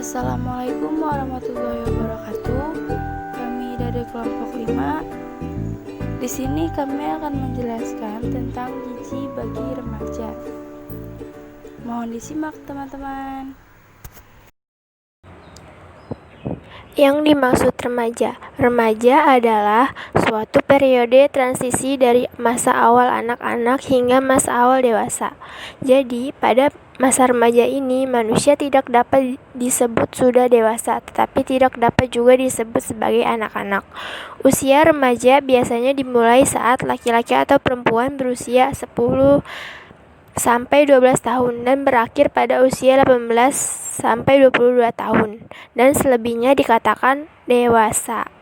Assalamualaikum warahmatullahi wabarakatuh. Kami dari kelompok 5. Di sini kami akan menjelaskan tentang gizi bagi remaja. Mohon disimak teman-teman. Yang dimaksud remaja adalah suatu periode transisi dari masa awal anak-anak hingga masa awal dewasa. Jadi, pada masa remaja ini, manusia tidak dapat disebut sudah dewasa, tetapi tidak dapat juga disebut sebagai anak-anak. Usia remaja biasanya dimulai saat laki-laki atau perempuan berusia 10 sampai 12 tahun dan berakhir pada usia 18 sampai 22 tahun dan selebihnya dikatakan dewasa.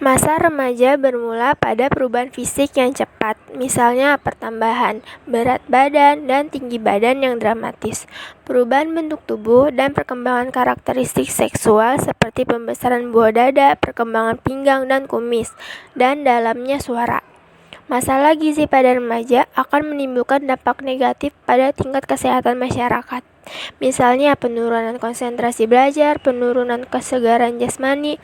Masa remaja bermula pada perubahan fisik yang cepat, misalnya pertambahan berat badan dan tinggi badan yang dramatis, perubahan bentuk tubuh dan perkembangan karakteristik seksual seperti pembesaran buah dada, perkembangan pinggang dan kumis, dan dalamnya suara. Masalah gizi pada remaja akan menimbulkan dampak negatif pada tingkat kesehatan masyarakat. Misalnya penurunan konsentrasi belajar, penurunan kesegaran jasmani.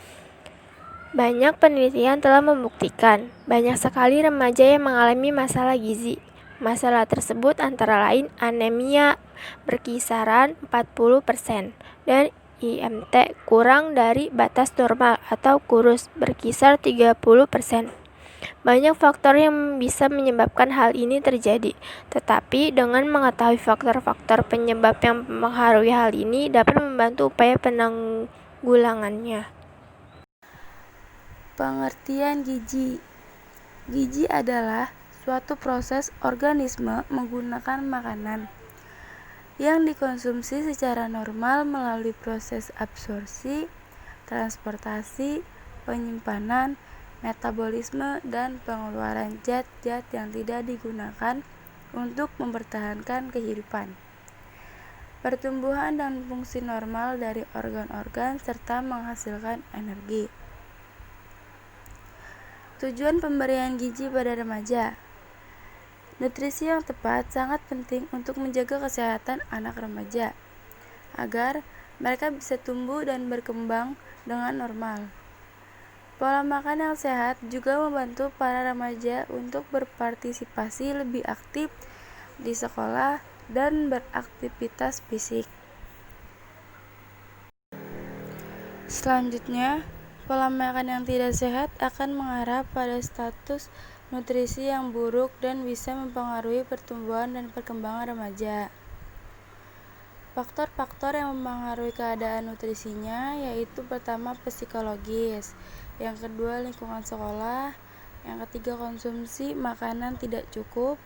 Banyak penelitian telah membuktikan banyak sekali remaja yang mengalami masalah gizi. Masalah tersebut antara lain anemia berkisaran 40% dan IMT kurang dari batas normal atau kurus berkisar 30%. Banyak faktor yang bisa menyebabkan hal ini terjadi, tetapi dengan mengetahui faktor-faktor penyebab yang mempengaruhi hal ini dapat membantu upaya penanggulangannya. Pengertian gizi. Gizi adalah suatu proses organisme menggunakan makanan yang dikonsumsi secara normal melalui proses absorpsi, transportasi, penyimpanan, metabolisme, dan pengeluaran zat-zat yang tidak digunakan untuk mempertahankan kehidupan, pertumbuhan dan fungsi normal dari organ-organ serta menghasilkan energi. Tujuan pemberian gizi pada remaja. Nutrisi yang tepat sangat penting untuk menjaga kesehatan anak remaja agar mereka bisa tumbuh dan berkembang dengan normal. Pola makan yang sehat juga membantu para remaja untuk berpartisipasi lebih aktif di sekolah dan beraktivitas fisik. Selanjutnya, pola makan yang tidak sehat akan mengarah pada status nutrisi yang buruk dan bisa mempengaruhi pertumbuhan dan perkembangan remaja. Faktor-faktor yang mempengaruhi keadaan nutrisinya yaitu pertama psikologis, yang kedua lingkungan sekolah, yang ketiga konsumsi makanan tidak cukup,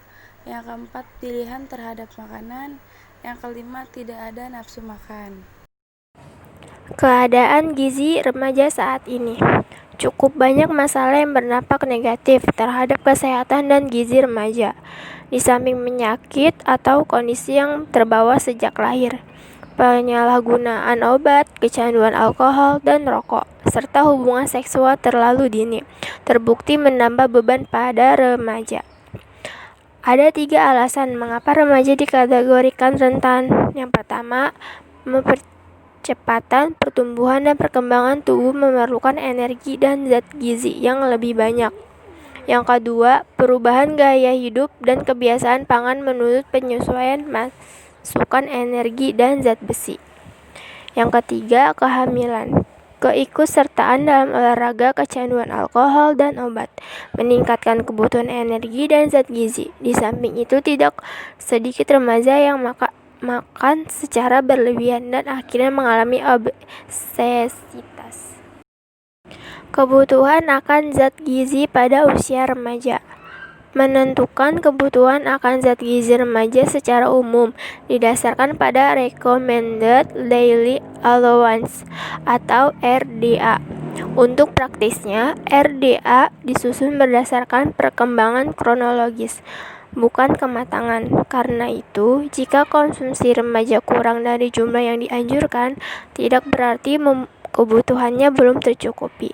yang keempat pilihan terhadap makanan, yang kelima tidak ada nafsu makan. Keadaan gizi remaja saat ini. Cukup banyak masalah yang berdampak negatif terhadap kesehatan dan gizi remaja. Di samping penyakit atau kondisi yang terbawa sejak lahir, penyalahgunaan obat, kecanduan alkohol dan rokok, serta hubungan seksual terlalu dini, terbukti menambah beban pada remaja. Ada 3 alasan mengapa remaja dikategorikan rentan. Yang pertama, percepatan pertumbuhan dan perkembangan tubuh memerlukan energi dan zat gizi yang lebih banyak. Yang kedua, perubahan gaya hidup dan kebiasaan pangan menuntut penyesuaian masukan energi dan zat besi. Yang ketiga, kehamilan, keikutsertaan dalam olahraga, kecanduan alkohol dan obat, meningkatkan kebutuhan energi dan zat gizi. Di samping itu, tidak sedikit remaja yang makan secara berlebihan dan akhirnya mengalami obesitas. Kebutuhan akan zat gizi pada usia remaja. Menentukan kebutuhan akan zat gizi remaja secara umum didasarkan pada Recommended Daily Allowance atau RDA. Untuk praktisnya, RDA disusun berdasarkan perkembangan kronologis, bukan kematangan. Karena itu, jika konsumsi remaja kurang dari jumlah yang dianjurkan, tidak berarti kebutuhannya belum tercukupi.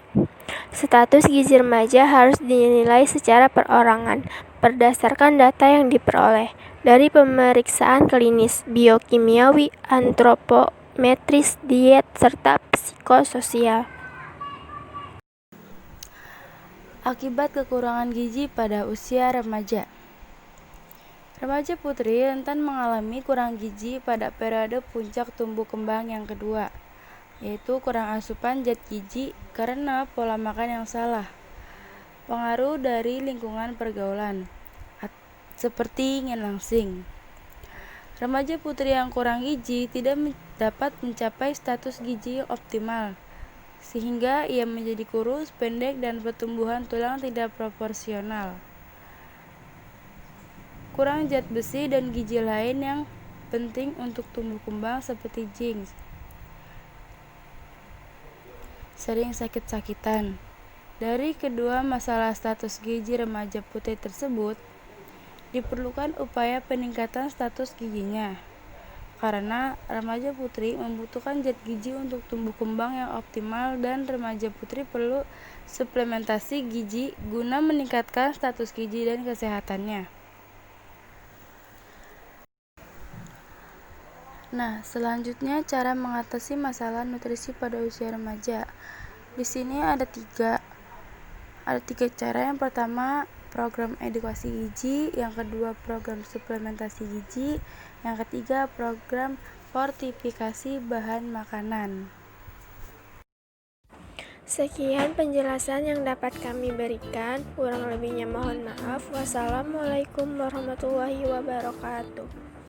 Status gizi remaja harus dinilai secara perorangan berdasarkan data yang diperoleh. dari pemeriksaan klinis, biokimiawi, antropometris, diet, serta psikososial. Akibat kekurangan gizi pada usia remaja. Remaja putri rentan mengalami kurang gizi pada periode puncak tumbuh kembang yang kedua, yaitu kurang asupan zat gizi karena pola makan yang salah, pengaruh dari lingkungan pergaulan, seperti ngelangsing. Remaja putri yang kurang gizi tidak dapat mencapai status gizi optimal, sehingga ia menjadi kurus, pendek, dan pertumbuhan tulang tidak proporsional. Kurang zat besi dan gizi lain yang penting untuk tumbuh kembang seperti zinc. Sering sakit-sakitan. Dari kedua masalah status gizi remaja putri tersebut, diperlukan upaya peningkatan status gizinya, karena remaja putri membutuhkan zat gizi untuk tumbuh kembang yang optimal dan remaja putri perlu suplementasi gizi guna meningkatkan status gizi dan kesehatannya. Nah, selanjutnya cara mengatasi masalah nutrisi pada usia remaja. Di sini ada tiga cara. Yang pertama, program edukasi gizi, yang kedua program suplementasi gizi, yang ketiga program fortifikasi bahan makanan. Sekian penjelasan yang dapat kami berikan. Kurang lebihnya mohon maaf. Wassalamualaikum warahmatullahi wabarakatuh.